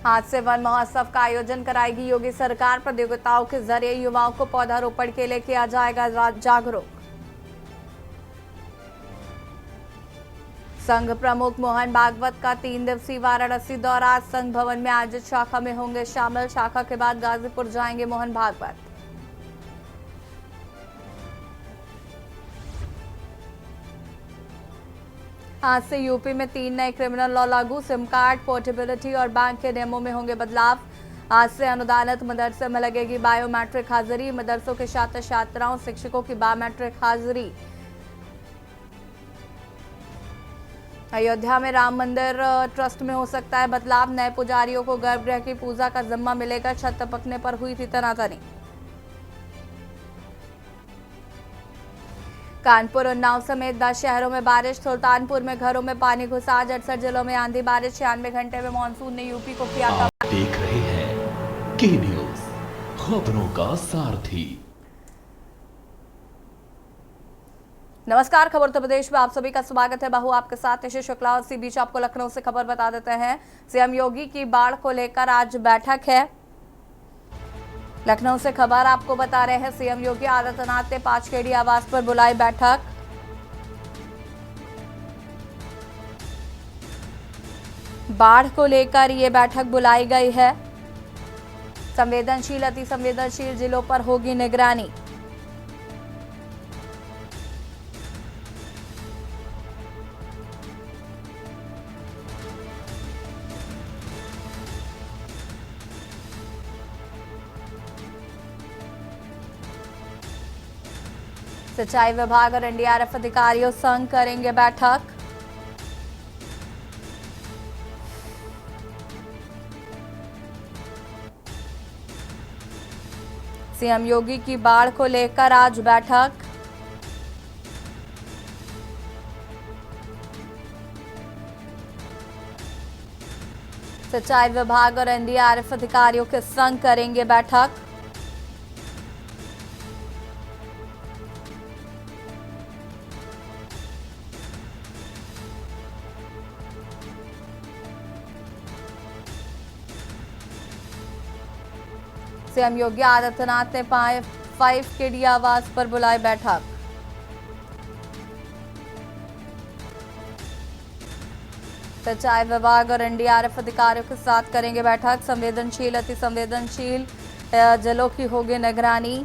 आज से वन महोत्सव का आयोजन कराएगी योगी सरकार। प्रतियोगिताओं के जरिए युवाओं को पौधारोपण के लिए किया जाएगा जागरूक। संघ प्रमुख मोहन भागवत का 3 दिवसीय वाराणसी दौरा। आज संघ भवन में आयोजित शाखा में होंगे शामिल। शाखा के बाद गाजीपुर जाएंगे मोहन भागवत। आज से यूपी में 3 नए क्रिमिनल लॉ लागू। सिम कार्ड, पोर्टेबिलिटी और बैंक के नियमों में होंगे बदलाव। आज से अनुदानित मदरसे में लगेगी बायोमेट्रिक हाजिरी। मदरसों के छात्र छात्राओं शिक्षकों की बायोमेट्रिक हाजिरी। अयोध्या में राम मंदिर ट्रस्ट में हो सकता है बदलाव। नए पुजारियों को गर्भगृह की पूजा का जिम्मा मिलेगा। छत टपकने पर हुई थी तनातनी। कानपुर, उन्नाव समेत 10 शहरों में बारिश। सुल्तानपुर में घरों में पानी घुसा। 68 जिलों में आंधी बारिश। 96 घंटे में मानसून ने यूपी को किया। आप देख रहे हैं के न्यूज, खबरों का सारथी। नमस्कार, खबर उत्तर प्रदेश में आप सभी का स्वागत है। बाहू आपके साथ निशि शुक्ला। इसी बीच आपको लखनऊ से खबर बता देते हैं। सीएम योगी की बाढ़ को लेकर आज बैठक है। लखनऊ से खबर आपको बता रहे हैं। सीएम योगी आदित्यनाथ ने 5 केडी आवास पर बुलाई बैठक। बाढ़ को लेकर ये बैठक बुलाई गई है। संवेदनशील, अति संवेदनशील जिलों पर होगी निगरानी। सिंचाई विभाग और एनडीआरएफ अधिकारियों संग करेंगे बैठक। सीएम योगी की बाढ़ को लेकर आज बैठक। सिंचाई विभाग और एनडीआरएफ अधिकारियों के संग करेंगे बैठक। सीएम योगी आदित्यनाथ ने 5 केडी आवास पर बुलाई बैठक। सिंचाई विभाग और एनडीआरएफ अधिकारियों के साथ करेंगे बैठक। संवेदनशील, अति संवेदनशील जिलों की होगी निगरानी।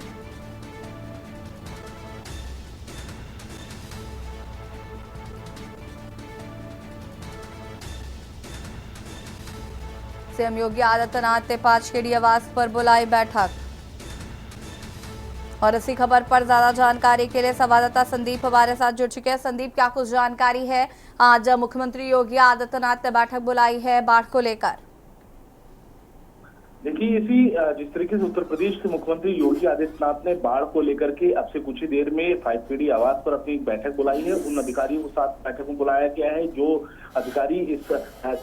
सीएम योगी आदित्यनाथ ने 5 केडी आवास पर बुलाई बैठक। और इसी खबर पर ज्यादा जानकारी के लिए संवाददाता संदीप हमारे साथ जुड़ चुके हैं। संदीप, क्या कुछ जानकारी है? आज मुख्यमंत्री योगी आदित्यनाथ ने बैठक बुलाई है बाढ़ को लेकर। देखिए, जिस तरीके से उत्तर प्रदेश के मुख्यमंत्री योगी आदित्यनाथ ने बाढ़ को लेकर के अब से कुछ ही देर में 5 केडी आवास पर अपनी एक बैठक बुलाई है। उन अधिकारियों को साथ बैठक में बुलाया गया है जो अधिकारी इस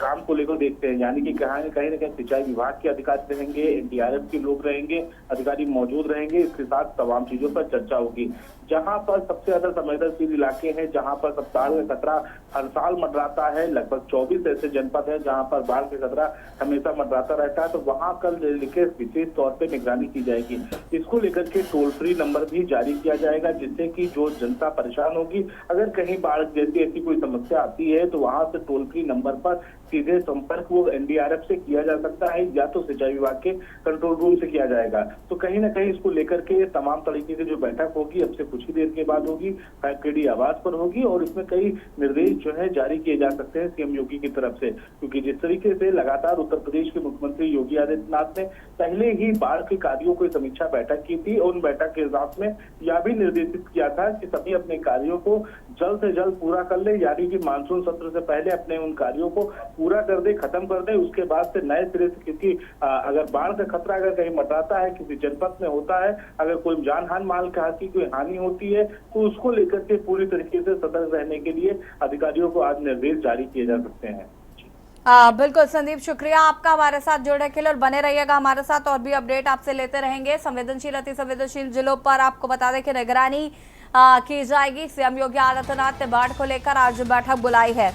काम को लेकर देखते हैं, यानी कि कहीं न कहीं सिंचाई विभाग के अधिकारी रहेंगे, एनडीआरएफ के लोग रहेंगे, अधिकारी मौजूद रहेंगे। इसके साथ तमाम चीजों पर चर्चा होगी। जहां पर सबसे ज्यादा संवेदनशील इलाके हैं, जहां पर सब बाढ़ का खतरा हर साल मंडराता है, लगभग 24 ऐसे जनपद है जहां पर बाढ़ का खतरा हमेशा मंडराता रहता है, तो वहां कल लेकर विशेष तौर पे निगरानी की जाएगी। इसको लेकर के टोल फ्री नंबर भी जारी किया जाएगा, जिससे कि जो जनता परेशान होगी, अगर कहीं बाढ़ जैसी ऐसी कोई समस्या आती है तो वहां से टोल फ्री नंबर पर सीधे संपर्क वो एनडीआरएफ से किया जा सकता है या तो सिंचाई विभाग के कंट्रोल रूम से किया जाएगा। तो कहीं ना कहीं इसको लेकर के तमाम तरीके की जो बैठक होगी अब से कुछ ही देर के बाद होगी, 5 केडी आवास पर होगी और इसमें कई निर्देश जो है जारी किए जा सकते हैं सीएम योगी की तरफ से, क्योंकि जिस तरीके से लगातार उत्तर प्रदेश के मुख्यमंत्री योगी आदित्यनाथ ने पहले ही बाढ़ के कार्यों की समीक्षा बैठक की थी और उन बैठक के हिसाब में यह भी निर्देशित किया था कि सभी अपने कार्यों को जल्द से जल्द पूरा कर ले, यानी कि मानसून सत्र से पहले अपने उन कार्यों को पूरा कर दे, खत्म कर दे। उसके बाद से नए सिरे से, क्योंकि अगर बाढ़ का खतरा अगर कहीं मंडराता है, किसी जनपद में होता है, अगर कोई जानहान माल की कोई हानि होती है तो उसको लेकर के पूरी तरीके से सतर्क रहने के लिए अधिकारियों को आज निर्देश जारी किए जा सकते हैं। बिल्कुल संदीप, शुक्रिया आपका हमारे साथ जुड़ने के लिए और बने रहिएगा हमारे साथ, और भी अपडेट आपसे लेते रहेंगे। संवेदनशील, अति संवेदनशील जिलों पर आपको बता दें कि निगरानी की जाएगी। सीएम योगी आदित्यनाथ ने बाढ़ को लेकर आज बैठक बुलाई है।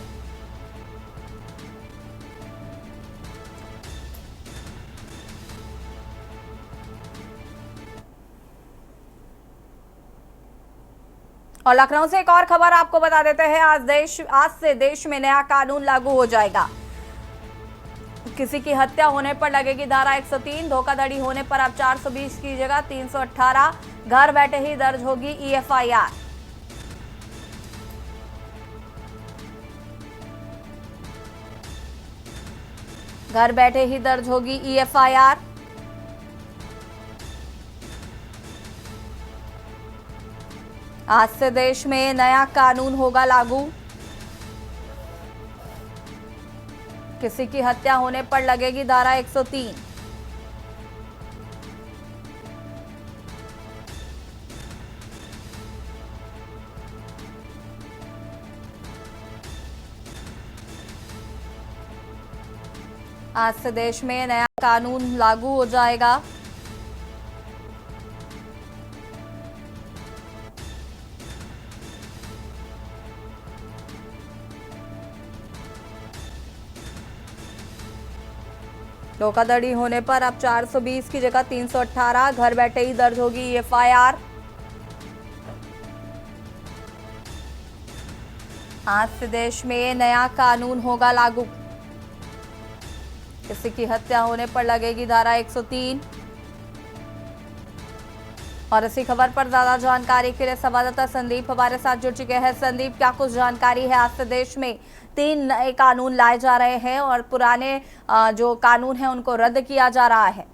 और लखनऊ से एक और खबर आपको बता देते हैं, आज से देश में नया कानून लागू हो जाएगा। किसी की हत्या होने पर लगेगी धारा 103, धोखाधड़ी होने पर अब 420 की जगह 318, घर बैठे ही दर्ज होगी EFIR। घर बैठे ही दर्ज होगी EFIR। आज से देश में नया कानून होगा लागू। किसी की हत्या होने पर लगेगी धारा 103। आज से देश में नया कानून लागू हो जाएगा। धोखाधड़ी होने पर अब 420 की जगह 318, घर बैठे ही दर्ज होगी EFIR। आज से देश में नया कानून होगा लागू। किसी की हत्या होने पर लगेगी धारा 103। और इसी खबर पर ज्यादा जानकारी के लिए संवाददाता संदीप हमारे साथ जुड़ चुके हैं। संदीप, क्या कुछ जानकारी है? आज से देश में 3 नए कानून लाए जा रहे हैं और पुराने जो कानून हैं उनको रद्द किया जा रहा है।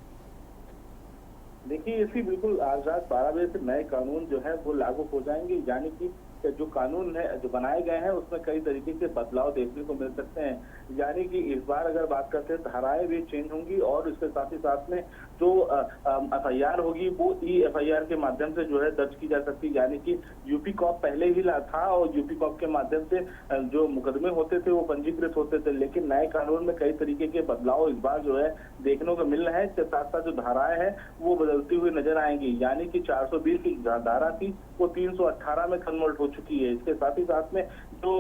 देखिए, इसी बिल्कुल आज रात 12 बजे से नए कानून जो है वो लागू हो जाएंगे। यानी कि जो कानून है जो बनाए गए हैं उसमें कई तरीके के बदलाव देखने को मिल सकते हैं। यानी कि इस बार अगर बात करते हैं, धाराएं भी चेंज होंगी और इसके साथ ही साथ में जो FIR होगी वो EFIR के माध्यम से जो है दर्ज की जा सकती है। यानी कि यूपी कॉप पहले ही था और यूपी कॉप के माध्यम से जो मुकदमे होते थे वो पंजीकृत होते थे, लेकिन नए कानून में कई तरीके के बदलाव इस बार जो है देखने को मिल रहे हैं। इसके साथ साथ जो धाराएं हैं वो बदलती हुई नजर आएंगी। यानी कि 420 की धारा थी वो 318 में कन्वर्ट हो चुकी है। इसके साथ ही साथ में जो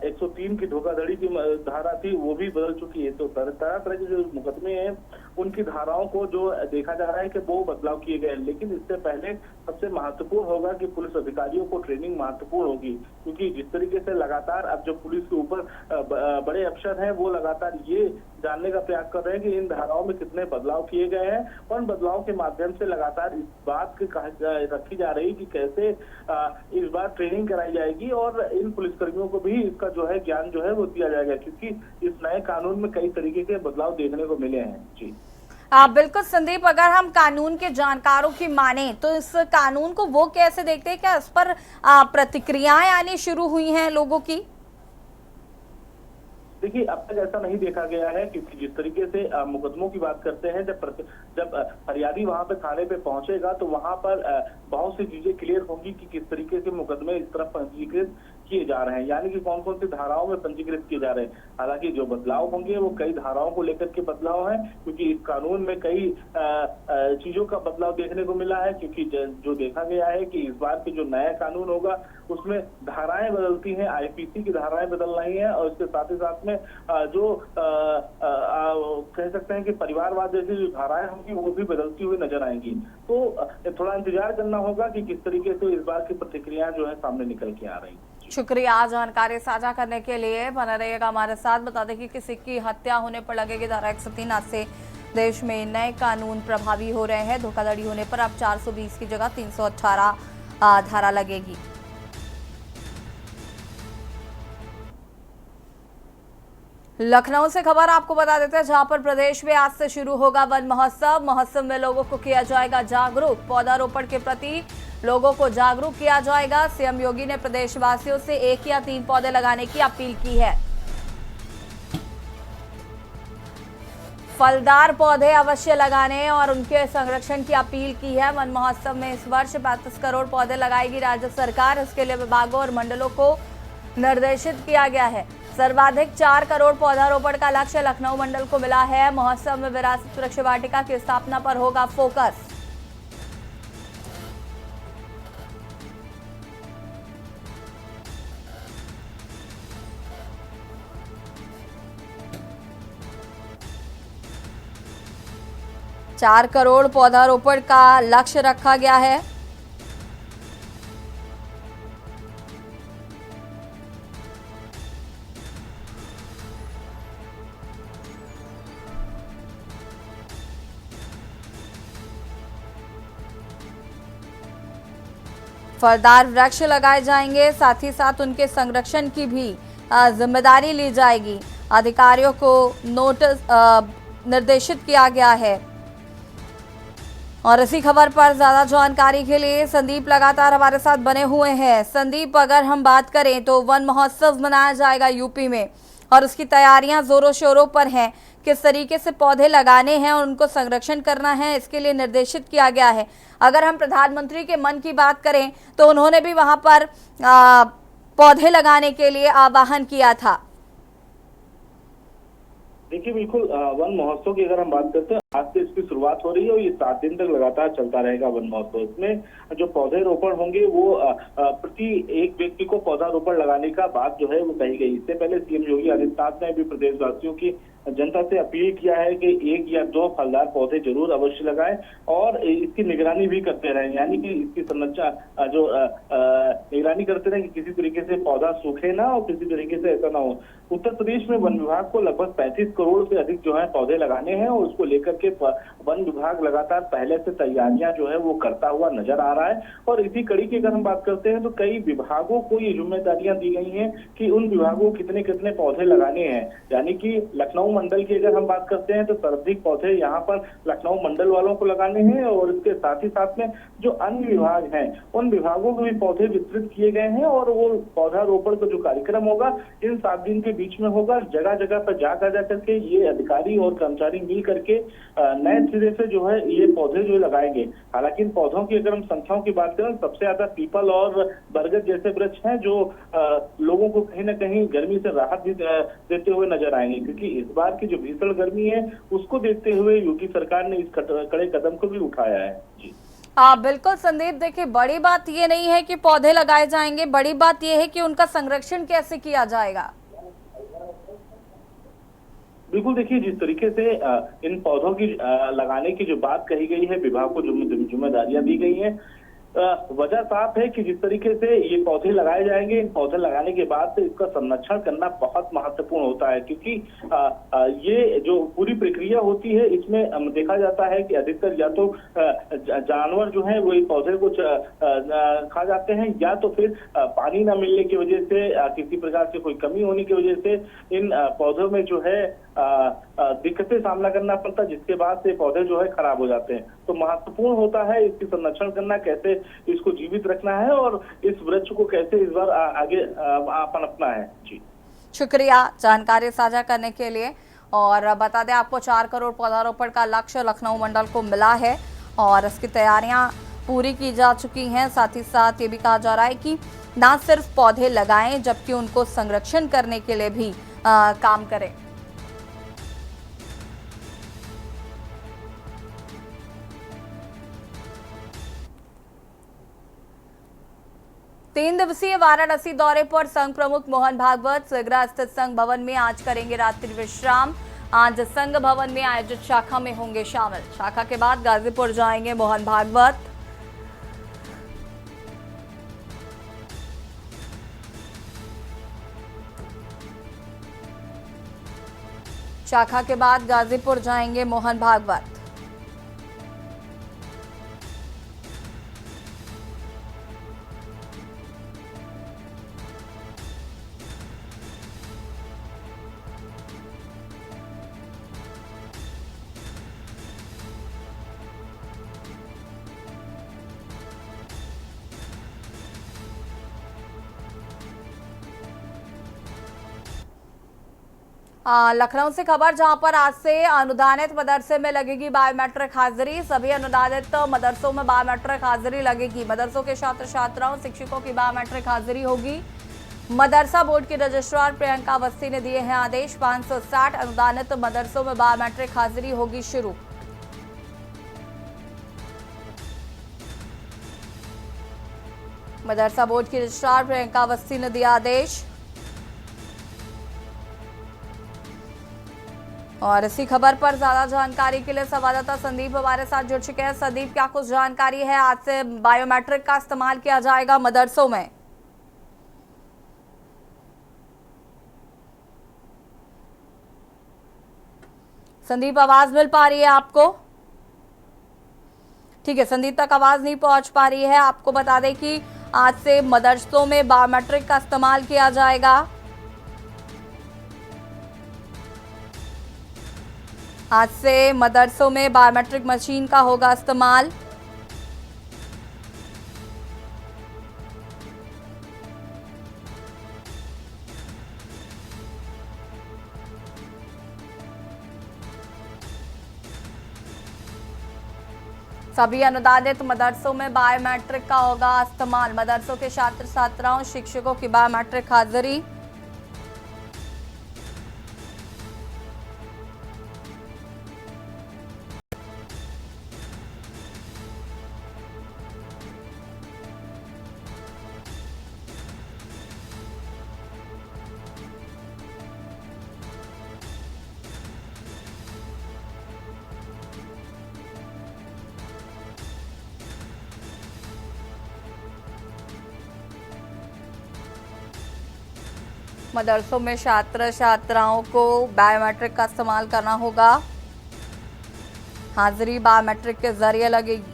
103 की धोखाधड़ी की धारा थी वो भी बदल चुकी है। तो तरह तरह के जो मुकदमे हैं उनकी धाराओं को जो देखा जा रहा है कि वो बदलाव किए गए। लेकिन इससे पहले सबसे महत्वपूर्ण होगा कि पुलिस अधिकारियों को ट्रेनिंग महत्वपूर्ण होगी, क्योंकि जिस तरीके से लगातार अब जो पुलिस के ऊपर बड़े अफसर हैं वो लगातार ये जानने का प्रयास कर रहे हैं कि इन धाराओं में कितने बदलाव किए गए हैं और उन बदलाव के माध्यम से लगातार इस बात की रखी जा रही कि कैसे इस बार ट्रेनिंग कराई जाएगी और इन पुलिसकर्मियों को भी इसका जो है ज्ञान जो है वो दिया जाएगा, क्योंकि इस नए कानून में कई तरीके के बदलाव देखने को मिले हैं। जी बिल्कुल संदीप, अगर हम कानून के जानकारों की माने तो इस कानून को वो कैसे देखते हैं? क्या इस पर प्रतिक्रियाएं आनी शुरू हुई हैं लोगों की? देखिए, अब तक ऐसा नहीं देखा गया है, क्योंकि जिस तरीके से मुकदमों की बात करते हैं, जब फरियादी वहां पे थाने पे पहुंचेगा तो वहां पर बहुत सी चीजें क्लियर होंगी कि किस तरीके से मुकदमे इस तरफ पंजीकृत किए जा रहे हैं, यानी कि कौन कौन सी धाराओं में पंजीकृत किए जा रहे हैं। हालांकि जो बदलाव होंगे वो कई धाराओं को लेकर के बदलाव है, क्योंकि इस कानून में कई चीजों का बदलाव देखने को मिला है। क्योंकि जो देखा गया है कि इस बार के जो नया कानून होगा उसमें धाराएं बदलती हैं, IPC की धाराएं बदल रही हैं और इसके साथ ही साथ में जो कह सकते हैं कि परिवारवाद जैसी जो धाराएं होंगी वो भी बदलती हुई नजर आएंगी। तो थोड़ा इंतजार करना होगा कि किस तरीके से इस बार की प्रतिक्रियाएं जो है सामने निकल के आ रही। शुक्रिया जानकारी साझा करने के लिए। बना रहिएगा हमारे साथ। बता दें कि किसी की हत्या होने पर लगेगी धारा 103। आज से देश में नए कानून प्रभावी हो रहे हैं। धोखाधड़ी होने पर अब 420 की जगह 318 धारा लगेगी। लखनऊ से खबर आपको बता देते हैं, जहां पर प्रदेश में आज से शुरू होगा वन महोत्सव। महोत्सव में लोगों को किया जाएगा जागरूक। पौधारोपण के प्रति लोगों को जागरूक किया जाएगा। सीएम योगी ने प्रदेशवासियों से 1 या 3 पौधे लगाने की अपील की है। फलदार पौधे अवश्य लगाने और उनके संरक्षण की अपील की है। वन महोत्सव में इस वर्ष 35 करोड़ पौधे लगाएगी राज्य सरकार। इसके लिए विभागों और मंडलों को निर्देशित किया गया है। सर्वाधिक 4 करोड़ पौधारोपण का लक्ष्य लखनऊ मंडल को मिला है। महोत्सव में विरासत वृक्ष वाटिका की स्थापना पर होगा फोकस। चार करोड़ पौधारोपण का लक्ष्य रखा गया है। फलदार वृक्ष लगाए जाएंगे, साथ ही साथ उनके संरक्षण की भी जिम्मेदारी ली जाएगी। अधिकारियों को नोटिस निर्देशित किया गया है। और इसी खबर पर ज्यादा जानकारी के लिए संदीप लगातार हमारे साथ बने हुए हैं। संदीप, अगर हम बात करें तो वन महोत्सव मनाया जाएगा यूपी में और उसकी तैयारियां जोरों शोरों पर हैं। किस तरीके से पौधे लगाने हैं और उनको संरक्षण करना है, इसके लिए निर्देशित किया गया है। अगर हम प्रधानमंत्री के मन की बात करें तो उन्होंने भी वहां पर पौधे लगाने के लिए आह्वान किया था। देखिए, बिल्कुल वन महोत्सव की अगर हम बात करते हैं, आज से इसकी शुरुआत हो रही है और ये 7 दिन तक लगातार चलता रहेगा वन महोत्सव। इसमें जो पौधे रोपण होंगे वो प्रति एक व्यक्ति को पौधारोपण लगाने का बात जो है वो कही गई। इससे पहले सीएम योगी आदित्यनाथ ने भी प्रदेशवासियों की जनता से अपील किया है कि 1 या 2 फलदार पौधे जरूर अवश्य लगाएं और इसकी निगरानी भी करते रहें, यानी कि इसकी संरचना जो निगरानी करते रहें कि किसी तरीके से पौधा सूखे ना और किसी तरीके से ऐसा ना हो। उत्तर प्रदेश में वन विभाग को लगभग 35 करोड़ से अधिक जो है पौधे लगाने हैं और उसको लेकर के वन विभाग लगातार पहले से तैयारियां जो है वो करता हुआ नजर आ रहा है। और इसी कड़ी की अगर हम बात करते हैं तो कई विभागों को ये जिम्मेदारियां दी गई हैं कि उन विभागों को कितने कितने पौधे लगाने हैं। यानी कि लखनऊ मंडल की अगर हम बात करते हैं तो सर्वाधिक पौधे यहाँ पर लखनऊ मंडल वालों को लगाने हैं और इसके साथ ही साथ में जो अन्य विभाग हैं उन विभागों को भी पौधे वितरित किए गए हैं और वो पौधारोपण का जो कार्यक्रम होगा इन 7 दिन के बीच में होगा। जगह जगह पर जा करके ये अधिकारी और कर्मचारी मिल करके नए सिरे से जो है ये पौधे जो लगाएंगे। हालांकि इन पौधों की अगर हम संख्याओं की बात करें, सबसे ज्यादा पीपल और बरगद जैसे वृक्ष हैं जो लोगों को कहीं ना कहीं गर्मी से राहत भी देते हुए नजर आएंगे, क्योंकि इस बार की जो भीषण गर्मी है उसको देखते हुए योगी सरकार ने इस कड़े कदम को भी उठाया है। जी बिल्कुल संदीप, देखिए बड़ी बात ये नहीं है कि पौधे लगाए जाएंगे, बड़ी बात ये है कि उनका संरक्षण कैसे किया जाएगा। बिल्कुल, देखिए जिस तरीके से इन पौधों की लगाने की जो बात कही गई है, विभाग को जिम्मेदारियां दी गई हैं, वजह साफ है कि जिस तरीके से ये पौधे लगाए जाएंगे, इन पौधे लगाने के बाद से इसका संरक्षण करना बहुत महत्वपूर्ण होता है, क्योंकि ये जो पूरी प्रक्रिया होती है इसमें देखा जाता है कि अधिकतर या तो जानवर जो है वो पौधे को खा जाते हैं या तो फिर पानी न मिलने की वजह से, किसी प्रकार से कोई कमी होने की वजह से इन पौधों में जो है दिक्कतें सामना करना पड़ता है, जिसके बाद से पौधे जो है खराब हो जाते हैं। तो महत्वपूर्ण होता है इसकी संरक्षण करना, कैसे इसको जीवित रखना है और इस वृक्ष को कैसे इस बार आगे पनपना है। जी शुक्रिया जानकारी साझा करने के लिए। और बता दें आपको 4 करोड़ पौधारोपण का लक्ष्य लखनऊ मंडल को मिला है और इसकी तैयारियां पूरी की जा चुकी हैं। साथ ही साथ ये भी कहा जा रहा है कि ना सिर्फ पौधे लगाएं जबकि उनको संरक्षण करने के लिए भी काम करें। 3 दिवसीय वाराणसी दौरे पर संघ प्रमुख मोहन भागवत सगरा स्थित संघ भवन में आज करेंगे रात्रि विश्राम। आज संघ भवन में आयोजित शाखा में होंगे शामिल। शाखा के बाद गाजीपुर जाएंगे मोहन भागवत। शाखा के बाद गाजीपुर जाएंगे मोहन भागवत। लखनऊ से खबर, जहां पर आज से अनुदानित मदरसे में लगेगी बायोमेट्रिक हाजिरी। सभी अनुदानित मदरसों में बायोमेट्रिक हाजिरी लगेगी। मदरसों के छात्र छात्राओं शिक्षकों की बायोमेट्रिक हाजिरी होगी। मदरसा बोर्ड की रजिस्ट्रार प्रियंका अवस्थी ने दिए हैं आदेश। 560 अनुदानित मदरसों में बायोमेट्रिक हाजिरी होगी शुरू। मदरसा बोर्ड की रजिस्ट्रार प्रियंका अवस्थी ने दिया आदेश। और इसी खबर पर ज्यादा जानकारी के लिए संवाददाता संदीप हमारे साथ जुड़ चुके हैं। संदीप, क्या कुछ जानकारी है? आज से बायोमेट्रिक का इस्तेमाल किया जाएगा मदरसों में। संदीप, आवाज मिल पा रही है आपको? ठीक है, संदीप तक आवाज नहीं पहुंच पा रही है। आपको बता दें कि आज से मदरसों में बायोमेट्रिक का इस्तेमाल किया जाएगा। आज से मदरसों में बायोमेट्रिक मशीन का होगा इस्तेमाल। सभी अनुदानित मदरसों में बायोमेट्रिक का होगा इस्तेमाल। मदरसों के छात्र छात्राओं शिक्षकों की बायोमेट्रिक हाजिरी। मदरसों में छात्र छात्राओं को बायोमेट्रिक का इस्तेमाल करना होगा। हाजिरी बायोमेट्रिक के जरिए लगेगी।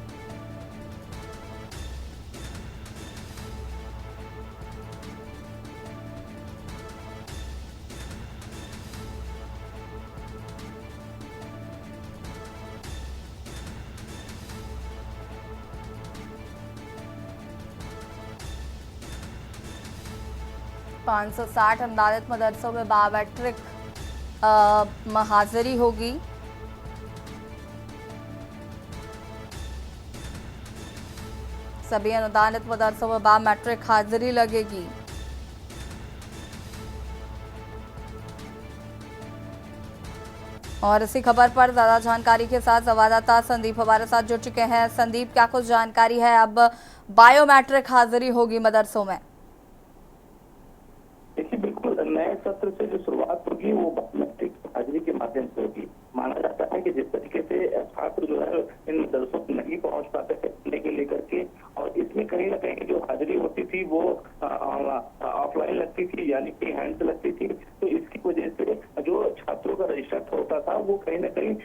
पाँच सौ 60 अनुदानित मदरसों में बायोमेट्रिक हाजिरी होगी। सभी अनुदानित मदरसों में बायोमेट्रिक हाजिरी लगेगी। और इसी खबर पर ज्यादा जानकारी के साथ संवाददाता संदीप हमारे साथ जुड़ चुके हैं। संदीप, क्या कुछ जानकारी है? अब बायोमेट्रिक हाजिरी होगी मदरसों में। देखिए, बिल्कुल नए सत्र से जो शुरुआत होगी वो बायोमेट्रिक हाजिरी के माध्यम से होगी। माना जाता है कि जिस तरीके से छात्र जो है इन मदरसों को नहीं पहुंच पाते थे पढ़ने के लेकर के, और इसमें कहीं ना कहीं जो हाजिरी होती थी वो ऑफलाइन लगती थी, यानी कि हैंड से लगती थी। तो इसकी वजह से जो छात्रों का रजिस्टर होता था वो कहीं ना कहीं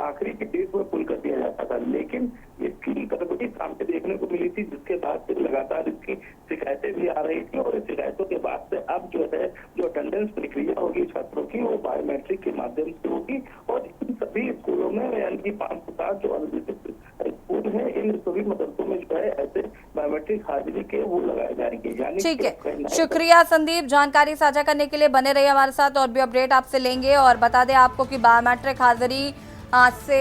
आखिरी की डेट में पुल कर दिया जाता था। लेकिन इसकी कटौती सामने देखने को मिली थी, जिसके बाद से लगातार इसकी शिकायतें भी आ रही थी। और इस शिकायतों के बाद से अब जो है जो अटेंडेंस प्रक्रिया होगी छात्रों की वो बायोमेट्रिक के माध्यम से होगी। और इन सभी स्कूलों में, यानी कि 507 जो अनुसूचित स्कूल है, इन सभी मदरसों में जो है ऐसे बायोमेट्रिक हाजिरी के वो लगाए जाएंगे। ठीक है, शुक्रिया संदीप, जानकारी साझा करने के लिए। बने रहिए हमारे साथ, और भी अपडेट आपसे लेंगे। और बता दें आपको कि बायोमेट्रिक हाजिरी आज से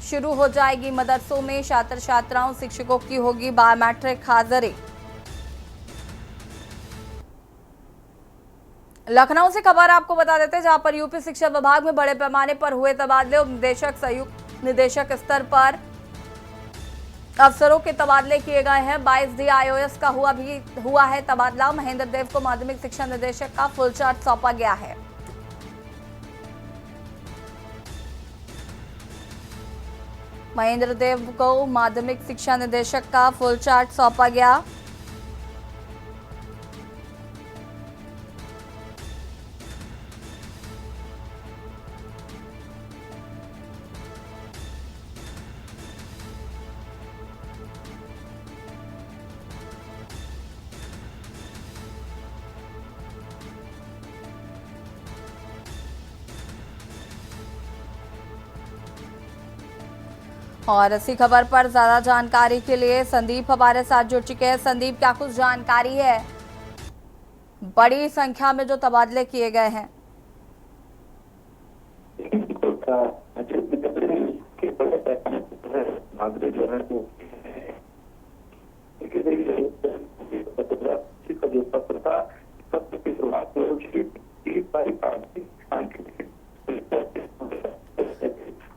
शुरू हो जाएगी। मदरसों में छात्र छात्राओं शिक्षकों की होगी बायोमेट्रिक हाजिरी। लखनऊ से खबर आपको बता देते हैं, जहां पर यूपी शिक्षा विभाग में बड़े पैमाने पर हुए तबादले। उप निदेशक संयुक्त निदेशक स्तर पर अफसरों के तबादले किए गए हैं। 22 DIOS का हुआ है तबादला। महेंद्र देव को माध्यमिक शिक्षा निदेशक का फुल चार्ज सौंपा गया है। महेंद्र देव को माध्यमिक शिक्षा निदेशक का फुल चार्ज सौंपा गया। और इसी खबर पर ज्यादा जानकारी के लिए संदीप हमारे साथ जुड़ चुके हैं। संदीप, क्या कुछ जानकारी है? बड़ी संख्या में जो तबादले किए गए हैं।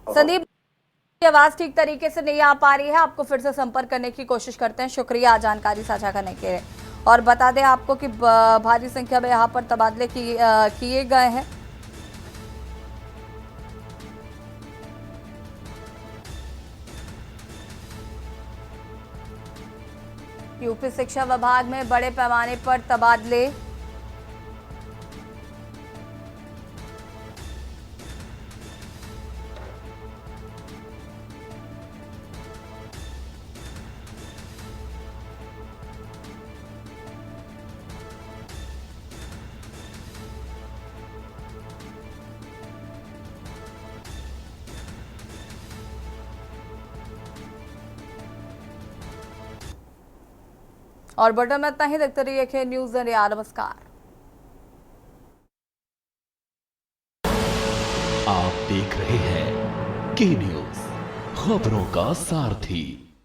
संदीप, आवाज ठीक तरीके से नहीं आ पा रही है, आपको फिर से संपर्क करने की कोशिश करते हैं। शुक्रिया जानकारी साझा करने के लिए। और बता दें आपको कि भारी संख्या में यहाँ पर तबादले किए गए हैं। यूपी शिक्षा विभाग में बड़े पैमाने पर तबादले। और बटन में इतना ही। देखते रहिए के न्यूज इंडिया। नमस्कार। आप देख रहे हैं के न्यूज, खबरों का सारथी।